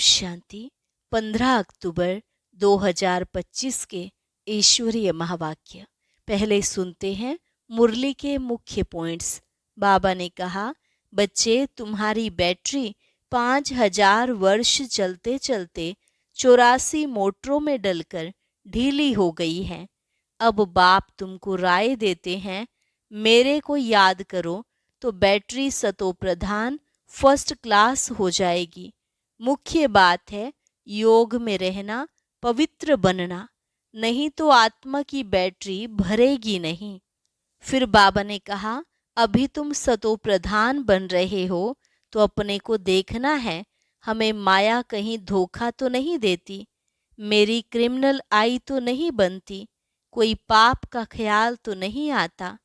शांति। 15 अक्टूबर 2025 के ईश्वरीय महावाक्य। पहले सुनते हैं मुरली के मुख्य पॉइंट्स। बाबा ने कहा, बच्चे, तुम्हारी बैटरी 5000 वर्ष चलते चलते 84 मोटरों में डलकर ढीली हो गई है। अब बाप तुमको राय देते हैं, मेरे को याद करो तो बैटरी सतो प्रधान फर्स्ट क्लास हो जाएगी। मुख्य बात है योग में रहना, पवित्र बनना, नहीं तो आत्मा की बैटरी भरेगी नहीं। फिर बाबा ने कहा, अभी तुम सतो प्रधान बन रहे हो तो अपने को देखना है, हमें माया कहीं धोखा तो नहीं देती, मेरी क्रिमिनल आई तो नहीं बनती, कोई पाप का ख्याल तो नहीं आता।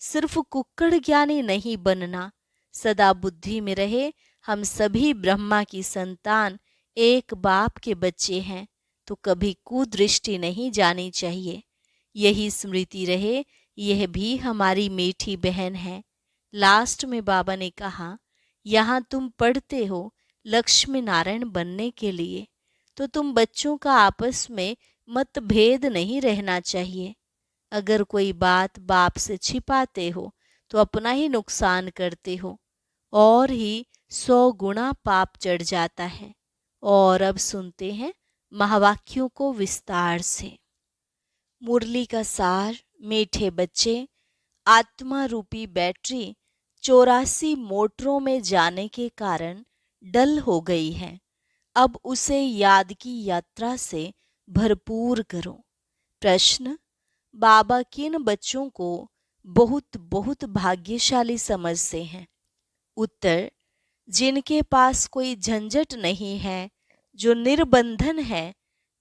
सिर्फ कुक्कड़ ज्ञानी नहीं बनना, सदा बुद्धि में रहे हम सभी ब्रह्मा की संतान, एक बाप के बच्चे हैं, तो कभी कुदृष्टि नहीं जानी चाहिए। यही स्मृति रहे, यह भी हमारी मीठी बहन है। लास्ट में बाबा ने कहा, यहाँ तुम पढ़ते हो लक्ष्मी नारायण बनने के लिए, तो तुम बच्चों का आपस में मतभेद नहीं रहना चाहिए। अगर कोई बात बाप से छिपाते हो तो अपना ही नुकसान करते हो और ही 100 गुना पाप चढ़ जाता है। और अब सुनते हैं महावाक्यों को विस्तार से। मुरली का सार। मीठे बच्चे, आत्मा रूपी बैटरी 84 मोटरों में जाने के कारण डल हो गई है। अब उसे याद की यात्रा से भरपूर करो। प्रश्न, बाबा किन बच्चों को बहुत बहुत भाग्यशाली समझते हैं? उत्तर, जिनके पास कोई झंझट नहीं है, जो निर्बंधन है,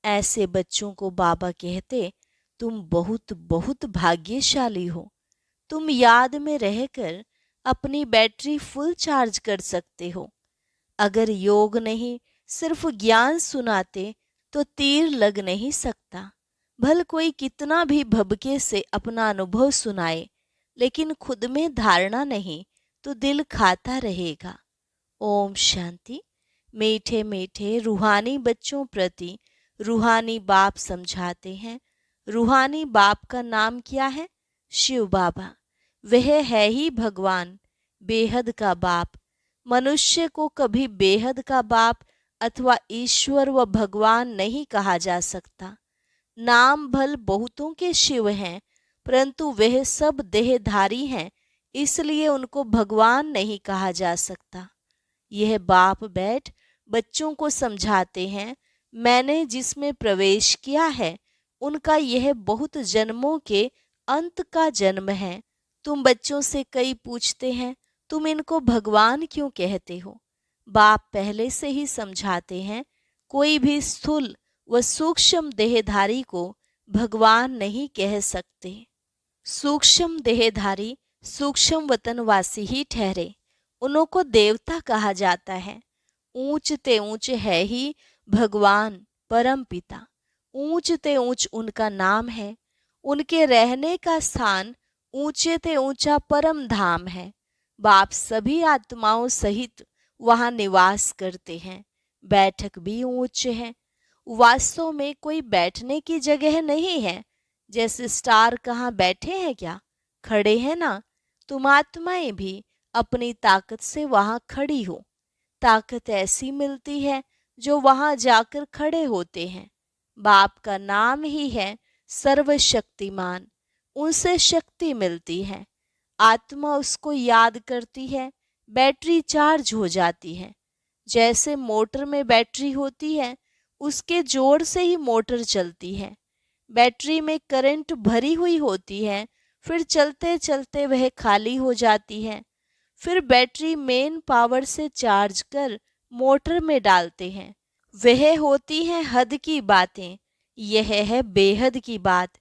ऐसे बच्चों को बाबा कहते, तुम बहुत बहुत भाग्यशाली हो। तुम याद में रहकर अपनी बैटरी फुल चार्ज कर सकते हो। अगर योग नहीं सिर्फ ज्ञान सुनाते तो तीर लग नहीं सकता। भल कोई कितना भी भबके से अपना अनुभव सुनाए, लेकिन खुद में धारणा नहीं तो दिल खाता रहेगा। ओम शांति। मीठे मीठे रूहानी बच्चों प्रति रूहानी बाप समझाते हैं। रूहानी बाप का नाम क्या है? शिव बाबा। वह है ही भगवान, बेहद का बाप। मनुष्य को कभी बेहद का बाप अथवा ईश्वर व भगवान नहीं कहा जा सकता। नाम भल बहुतों के शिव हैं, परंतु वह सब देहधारी हैं, इसलिए उनको भगवान नहीं कहा जा सकता। यह बाप बैठ बच्चों को समझाते हैं, मैंने जिसमें प्रवेश किया है उनका यह बहुत जन्मों के अंत का जन्म है। तुम बच्चों से कई पूछते हैं, तुम इनको भगवान क्यों कहते हो? बाप पहले से ही समझाते हैं, कोई भी स्थूल व सूक्ष्म देहधारी को भगवान नहीं कह सकते। सूक्ष्म देहधारी सूक्ष्म वतनवासी ही ठहरे, उनको देवता कहा जाता है। ऊंच ते ऊंच है ही भगवान परम पिता, ऊंच ते ऊंच उनका नाम है। उनके रहने का स्थान ऊंचे ते ऊंचा परम धाम है। बाप सभी आत्माओं सहित वहां निवास करते हैं। बैठक भी ऊंच है। वास्तव में कोई बैठने की जगह नहीं है। जैसे स्टार कहाँ बैठे हैं क्या? खड़े हैं ना। तुम आत्माएं भी अपनी ताकत से वहां खड़ी हो। ताकत ऐसी मिलती है जो वहां जाकर खड़े होते हैं। बाप का नाम ही है सर्वशक्तिमान, उनसे शक्ति मिलती है। आत्मा उसको याद करती है, बैटरी चार्ज हो जाती है। जैसे मोटर में बैटरी होती है, उसके जोर से ही मोटर चलती है। बैटरी में करंट भरी हुई होती है, फिर चलते चलते वह खाली हो जाती है। फिर बैटरी मेन पावर से चार्ज कर मोटर में डालते हैं। वह होती हैं हद की बातें, यह है बेहद की बात।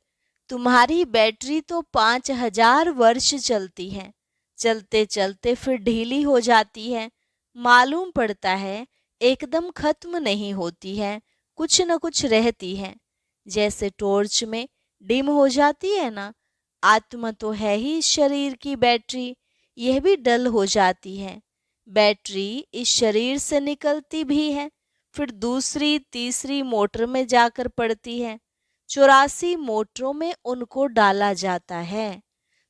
तुम्हारी बैटरी तो 5000 वर्ष चलती है, चलते चलते फिर ढीली हो जाती है। मालूम पड़ता है एकदम खत्म नहीं होती है, कुछ न कुछ रहती है। जैसे टॉर्च में डिम हो जाती है ना, आत्मा तो है ही शरीर की बैटरी, यह भी डल हो जाती है। बैटरी इस शरीर से निकलती भी है, फिर दूसरी तीसरी मोटर में जाकर पड़ती हैं। 84 मोटरों में उनको डाला जाता है।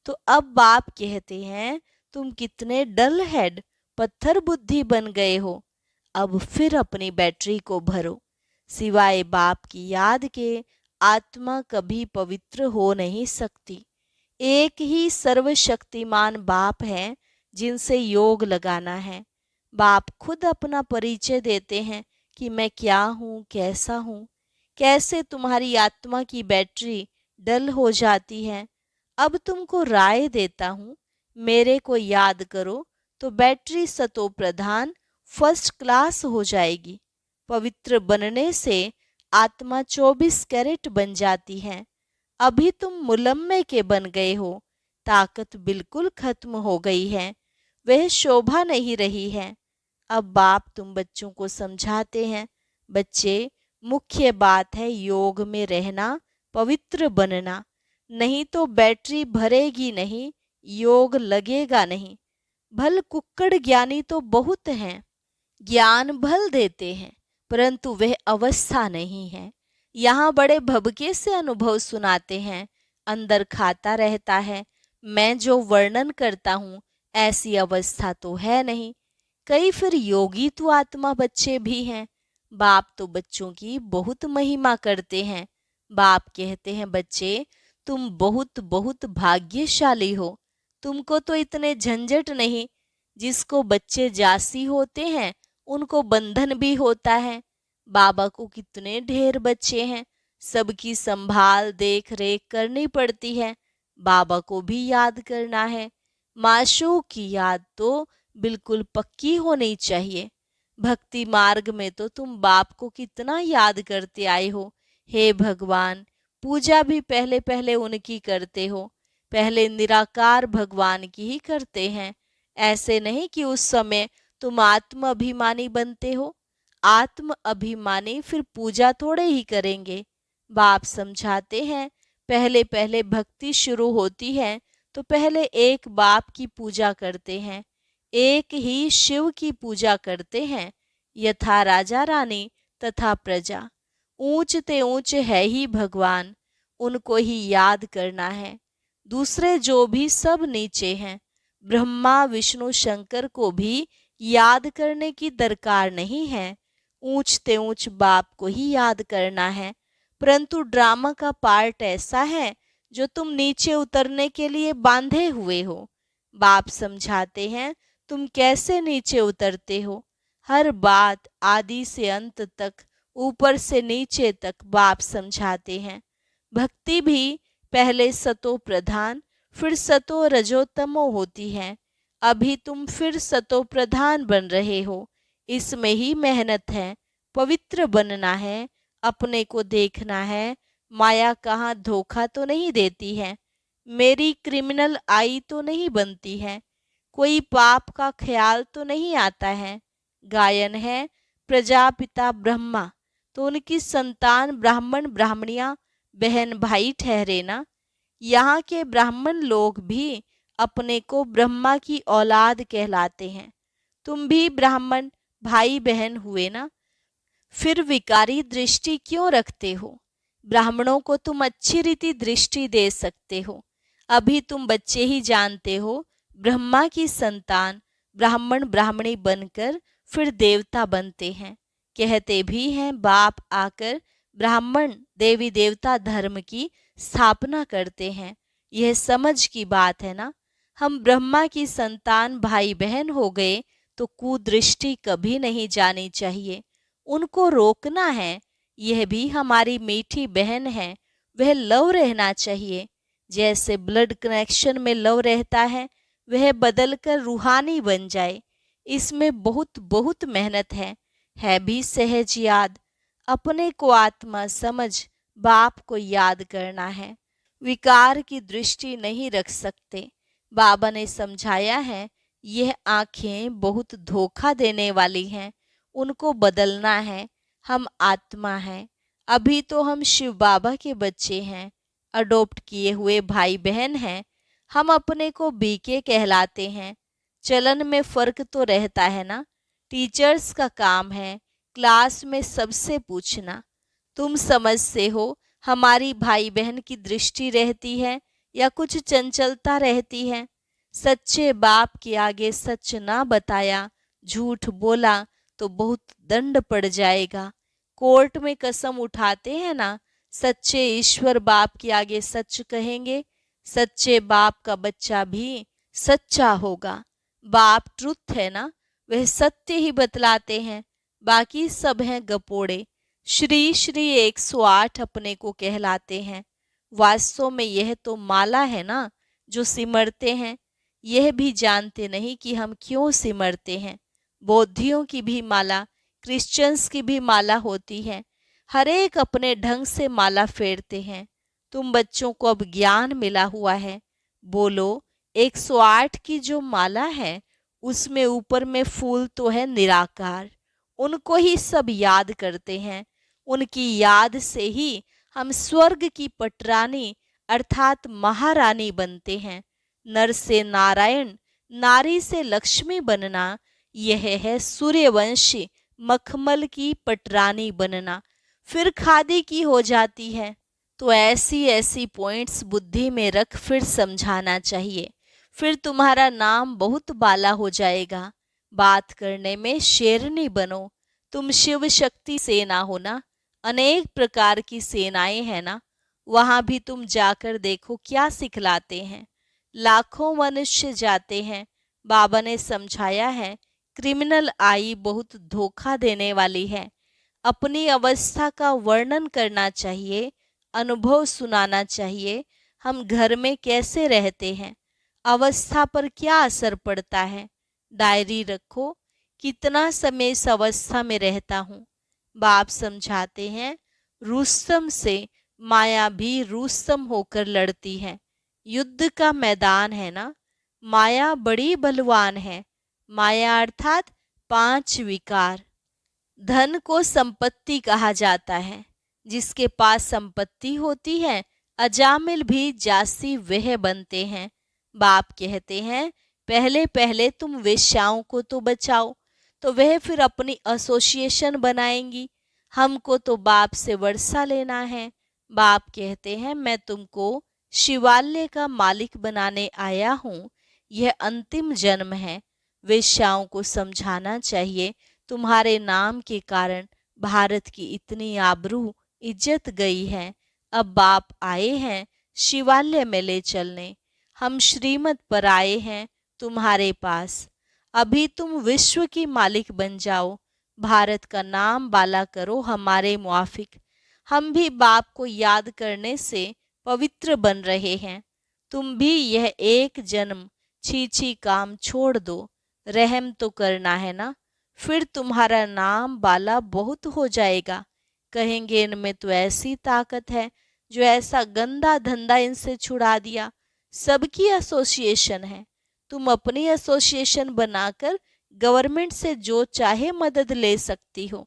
तो अब बाप कहते हैं, तुम कितने डल हेड, पत्थर बुद्धि बन गए हो। अब फिर अपनी बैटरी को भरो। सिवाय बाप की याद के आत्मा कभी पवित्र हो नहीं सकती। एक ही सर्वशक्तिमान बाप है जिनसे योग लगाना है। बाप खुद अपना परिचय देते हैं कि मैं क्या हूँ, कैसा हूँ। कैसे तुम्हारी आत्मा की बैटरी डल हो जाती है। अब तुमको राय देता हूँ, मेरे को याद करो तो बैटरी सतो प्रधान फर्स्ट क्लास हो जाएगी। पवित्र बनने से आत्मा 24 कैरेट बन जाती है। अभी तुम मुलम्मे के बन गए हो। ताकत बिल्कुल खत्म हो गई है, वह शोभा नहीं रही है। अब बाप तुम बच्चों को समझाते हैं, बच्चे, मुख्य बात है योग में रहना, पवित्र बनना। नहीं तो बैटरी भरेगी नहीं, योग लगेगा नहीं। भल कुक्कड़ ज्ञानी तो बहुत हैं, ज्ञान भल देते हैं, परंतु वह अवस्था नहीं है। यहाँ बड़े भबके से अनुभव सुनाते हैं, अंदर खाता रहता है। मैं जो वर्णन करता हूँ ऐसी अवस्था तो है नहीं। कई फिर योगी तो आत्मा बच्चे भी हैं। बाप तो बच्चों की बहुत महिमा करते हैं। बाप कहते हैं, बच्चे तुम बहुत बहुत भाग्यशाली हो। तुमको तो इतने झंझट नहीं। जिसको बच्चे जासी होते हैं उनको बंधन भी होता है। बाबा को कितने ढेर बच्चे हैं, सबकी संभाल देख रेख करनी पड़ती है। बाबा को भी याद करना है। माशूक की याद तो बिल्कुल पक्की होनी चाहिए। भक्ति मार्ग में तो तुम बाप को कितना याद करते आए हो। हे भगवान, पूजा भी पहले पहले उनकी करते हो। पहले निराकार भगवान की ही करते हैं। ऐसे नहीं कि उस समय तुम आत्म अभिमानी बनते हो। आत्म अभिमानी फिर पूजा थोड़े ही करेंगे। बाप समझाते हैं, पहले पहले भक्ति शुरू होती है तो पहले एक बाप की पूजा करते हैं, एक ही शिव की पूजा करते हैं। यथा राजा रानी तथा प्रजा, ऊंच ते ऊंच है ही भगवान, उनको ही याद करना है। दूसरे जो भी सब नीचे हैं, ब्रह्मा विष्णु शंकर को भी याद करने की दरकार नहीं है। ऊंच ते ऊंच बाप को ही याद करना है। परंतु ड्रामा का पार्ट ऐसा है जो तुम नीचे उतरने के लिए बांधे हुए हो। बाप समझाते हैं, तुम कैसे नीचे उतरते हो। हर बात आदि से अंत तक, ऊपर से नीचे तक बाप समझाते हैं। भक्ति भी पहले सतो प्रधान फिर सतो रजोतमो होती है। अभी तुम फिर सतो प्रधान बन रहे हो। इसमें ही मेहनत है। पवित्र बनना है, अपने को देखना है। माया कहाँ धोखा तो नहीं देती है। मेरी क्रिमिनल आई तो नहीं बनती है। कोई पाप का ख्याल तो नहीं आता है। गायन है प्रजापिता ब्रह्मा, तो उनकी संतान ब्राह्मण ब्राह्मणियां बहन भाई ठहरे ना। यहाँ के ब्राह्मण लोग भी अपने को ब्रह्मा की औलाद कहलाते हैं। तुम भी ब्राह्मण भाई बहन हुए ना। फिर विकारी दृष्टि क्यों रखते हो। ब्राह्मणों को तुम अच्छी रीति दृष्टि दे सकते हो। अभी तुम बच्चे ही जानते हो, ब्रह्मा की संतान ब्राह्मण ब्राह्मणी बनकर फिर देवता बनते हैं। कहते भी हैं, बाप आकर ब्राह्मण देवी देवता धर्म की स्थापना करते हैं। यह समझ की बात है ना। हम ब्रह्मा की संतान भाई बहन हो गए तो कुदृष्टि कभी नहीं जानी चाहिए। उनको रोकना है। यह भी हमारी मीठी बहन है, वह लव रहना चाहिए। जैसे ब्लड कनेक्शन में लव रहता है, वह बदलकर रूहानी बन जाए। इसमें बहुत बहुत मेहनत है भी सहज याद। अपने को आत्मा समझ बाप को याद करना है। विकार की दृष्टि नहीं रख सकते। बाबा ने समझाया है, यह आंखें बहुत धोखा देने वाली हैं, उनको बदलना है। हम आत्मा हैं। अभी तो हम शिव बाबा के बच्चे हैं, अडॉप्ट किए हुए भाई बहन हैं। हम अपने को बीके कहलाते हैं। चलन में फर्क तो रहता है ना। टीचर्स का काम है क्लास में सबसे पूछना, तुम समझते हो हमारी भाई बहन की दृष्टि रहती है या कुछ चंचलता रहती है। सच्चे बाप के आगे सच ना बताया, झूठ बोला तो बहुत दंड पड़ जाएगा। कोर्ट में कसम उठाते हैं ना, सच्चे ईश्वर बाप के आगे सच कहेंगे, सच्चे बाप का बच्चा भी सच्चा होगा। बाप ट्रुथ है ना, वह सत्य ही बतलाते हैं, बाकी सब हैं गपोड़े। श्री श्री 108 अपने को कहलाते हैं। वास्तव में यह तो माला है ना जो सिमरते हैं, यह भी जानते नहीं कि हम क्यों सिमरते हैं। बौद्धियों की भी माला, क्रिश्चियंस की भी माला होती है, हर एक अपने ढंग से माला फेरते हैं। तुम बच्चों को अब ज्ञान मिला हुआ है, बोलो 108 की जो माला है उसमें ऊपर में फूल तो है निराकार, उनको ही सब याद करते हैं। उनकी याद से ही हम स्वर्ग की पटरानी अर्थात महारानी बनते हैं। नर से नारायण, नारी से लक्ष्मी बनना, यह है सूर्यवंशी मखमल की पटरानी बनना, फिर खादी की हो जाती है। तो ऐसी ऐसी पॉइंट्स बुद्धि में रख फिर समझाना चाहिए, फिर तुम्हारा नाम बहुत बाला हो जाएगा। बात करने में शेरनी बनो। तुम शिव शक्ति सेना हो ना, अनेक प्रकार की सेनाएं हैं ना, वहां भी तुम जाकर देखो क्या सिखलाते हैं। लाखों मनुष्य जाते हैं, बाबा ने समझाया है क्रिमिनल आई बहुत धोखा देने वाली है। अपनी अवस्था का वर्णन करना चाहिए, अनुभव सुनाना चाहिए। हम घर में कैसे रहते हैं, अवस्था पर क्या असर पड़ता है। डायरी रखो, कितना समय इस अवस्था में रहता हूँ। बाप समझाते हैं रुस्तम से माया भी रुस्तम होकर लड़ती है। युद्ध का मैदान है ना, माया बड़ी बलवान है। माया अर्थात 5 विकार। धन को संपत्ति कहा जाता है, जिसके पास संपत्ति होती है अजामिल भी जासी वह बनते हैं। बाप कहते हैं पहले पहले तुम वेश्याओं को तो बचाओ, तो वह फिर अपनी एसोसिएशन बनाएंगी। हमको तो बाप से वर्षा लेना है। बाप कहते हैं मैं तुमको शिवालय का मालिक बनाने आया हूँ, यह अंतिम जन्म है। वेश्याओं को समझाना चाहिए तुम्हारे नाम के कारण भारत की इतनी आबरू इज्जत गई है। अब बाप आए हैं शिवालय में ले चलने, हम श्रीमत पर आए हैं तुम्हारे पास। अभी तुम विश्व की मालिक बन जाओ, भारत का नाम बाला करो हमारे मुआफिक। हम भी बाप को याद करने से पवित्र बन रहे हैं। तुम भी यह एक जन्म छी काम छोड़ दो, रहम तो करना है ना, फिर तुम्हारा नाम बाला बहुत हो जाएगा। कहेंगे इनमें तो ऐसी ताकत है जो ऐसा गंदा धंधा इनसे छुड़ा दिया। सबकी एसोसिएशन है, तुम अपनी एसोसिएशन बनाकर गवर्नमेंट से जो चाहे मदद ले सकती हो।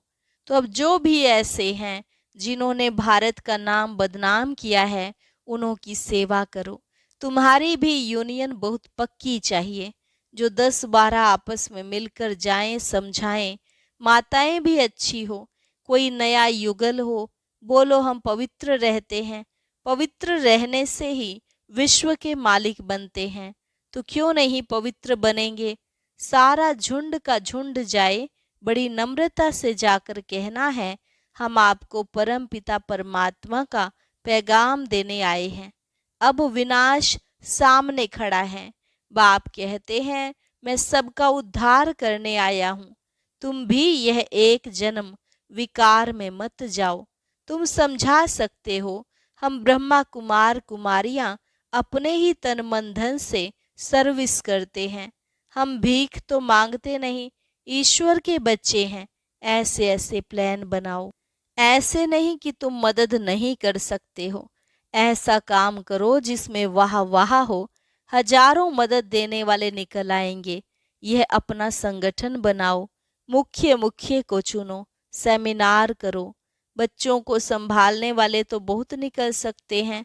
तो अब जो भी ऐसे हैं जिन्होंने भारत का नाम बदनाम किया है, उन्हों की सेवा करो। तुम्हारी भी यूनियन बहुत पक्की चाहिए, जो 10-12 आपस में मिलकर जाएं, समझाएं। माताएं भी अच्छी हो, कोई नया युगल हो, बोलो हम पवित्र रहते हैं। पवित्र रहने से ही विश्व के मालिक बनते हैं, तो क्यों नहीं पवित्र बनेंगे। सारा झुंड का झुंड जाए, बड़ी नम्रता से जाकर कहना है हम आपको परम पिता परमात्मा का पैगाम देने आए हैं। अब विनाश सामने खड़ा है। बाप कहते हैं मैं सबका उद्धार करने आया हूँ। तुम भी यह एक जन्म विकार में मत जाओ। तुम समझा सकते हो, हम ब्रह्मा कुमार कुमारियां अपने ही तन मन धन से सर्विस करते हैं। हम भीख तो मांगते नहीं, ईश्वर के बच्चे हैं। ऐसे ऐसे प्लान बनाओ, ऐसे नहीं कि तुम मदद नहीं कर सकते हो। ऐसा काम करो जिसमें वाह वाह हो, हजारों मदद देने वाले निकल आएंगे। यह अपना संगठन बनाओ, मुख्य मुख्य को चुनो, सेमिनार करो। बच्चों को संभालने वाले तो बहुत निकल सकते हैं,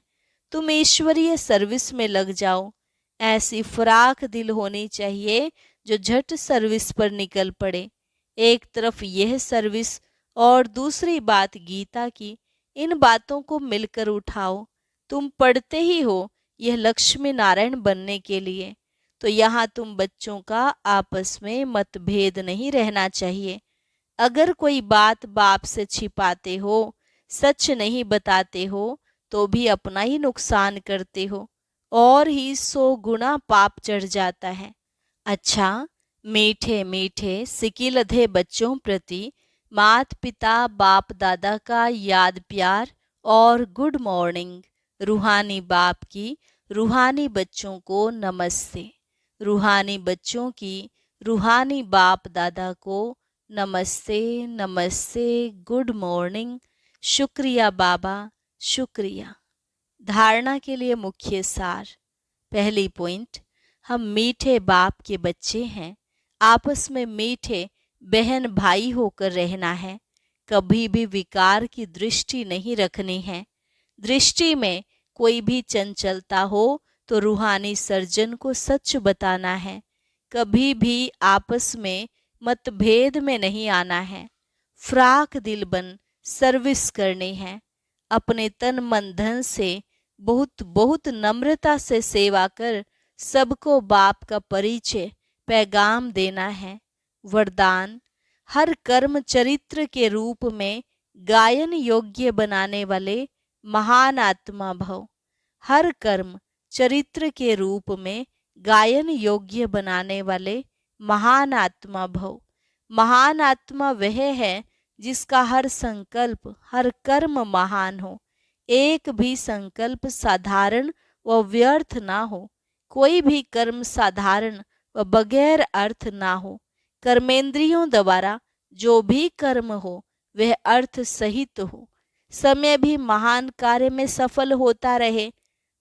तुम ईश्वरीय सर्विस में लग जाओ। ऐसी फराख दिल होनी चाहिए जो झट सर्विस पर निकल पड़े। एक तरफ यह सर्विस, और दूसरी बात गीता की, इन बातों को मिलकर उठाओ। तुम पढ़ते ही हो यह लक्ष्मी नारायण बनने के लिए, तो यहाँ तुम बच्चों का आपस में मतभेद नहीं रहना चाहिए। अगर कोई बात बाप से छिपाते हो, सच नहीं बताते हो, तो भी अपना ही नुकसान करते हो और ही 100 गुना पाप चढ़ जाता है। अच्छा, मीठे मीठे सिकिलधे बच्चों प्रति मात पिता बाप दादा का याद प्यार और गुड मॉर्निंग। रूहानी बाप की रूहानी बच्चों को नमस्ते। रूहानी बच्चों की रूहानी बाप दादा को नमस्ते नमस्ते, गुड मॉर्निंग। शुक्रिया बाबा, शुक्रिया। धारणा के लिए मुख्य सार। पहली पॉइंट, हम मीठे बाप के बच्चे हैं। आपस में मीठे बहन भाई होकर रहना है। कभी भी विकार की दृष्टि नहीं रखनी है। दृष्टि में कोई भी चंचलता हो तो रूहानी सर्जन को सच बताना है। कभी भी आपस में मतभेद में नहीं आना है। फ्राक दिल बन सर्विस करनी है। अपने तन मन धन से बहुत बहुत नम्रता से सेवा कर सबको बाप का परिचय पैगाम देना है। वरदान, हर कर्म चरित्र के रूप में गायन योग्य बनाने वाले महान आत्मा भव। हर कर्म चरित्र के रूप में गायन योग्य बनाने वाले महान आत्मा भव। महान आत्मा वह है जिसका हर संकल्प हर कर्म महान हो। एक भी संकल्प साधारण व व्यर्थ ना हो। कोई भी कर्म साधारण व बगैर अर्थ ना हो। कर्मेंद्रियों द्वारा जो भी कर्म हो वह अर्थ सहित हो। समय भी महान कार्य में सफल होता रहे,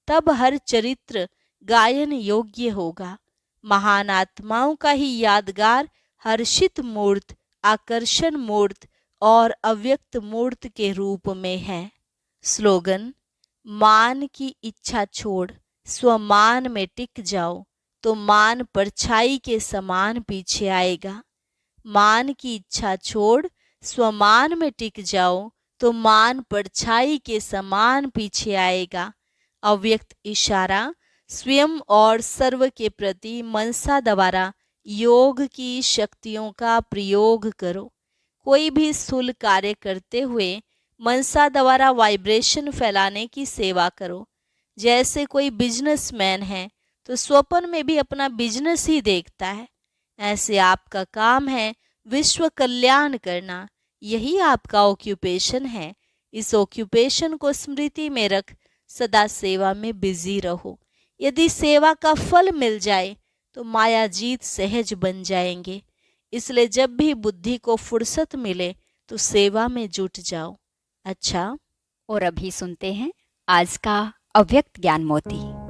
तब हर चरित्र गायन योग्य होगा। महान आत्माओं का ही यादगार हर्षित मूर्त, आकर्षण मूर्त और अव्यक्त मूर्त के रूप में है। स्लोगन, मान की इच्छा छोड़ स्वमान में टिक जाओ तो मान परछाई के समान पीछे आएगा। मान की इच्छा छोड़ स्वमान में टिक जाओ तो मान परछाई के समान पीछे आएगा। अव्यक्त इशारा, स्वयं और सर्व के प्रति मनसा द्वारा योग की शक्तियों का प्रयोग करो। कोई भी स्थूल कार्य करते हुए मनसा द्वारा वाइब्रेशन फैलाने की सेवा करो। जैसे कोई बिजनेसमैन है तो स्वप्न में भी अपना बिजनेस ही देखता है, ऐसे आपका काम है विश्व कल्याण करना। यही आपका ऑक्यूपेशन है। इस ऑक्यूपेशन को स्मृति में रख सदा सेवा में बिजी रहो। यदि सेवा का फल मिल जाए तो माया जीत सहज बन जाएंगे। इसलिए जब भी बुद्धि को फुर्सत मिले तो सेवा में जुट जाओ। अच्छा, और अभी सुनते हैं आज का अव्यक्त ज्ञान मोती।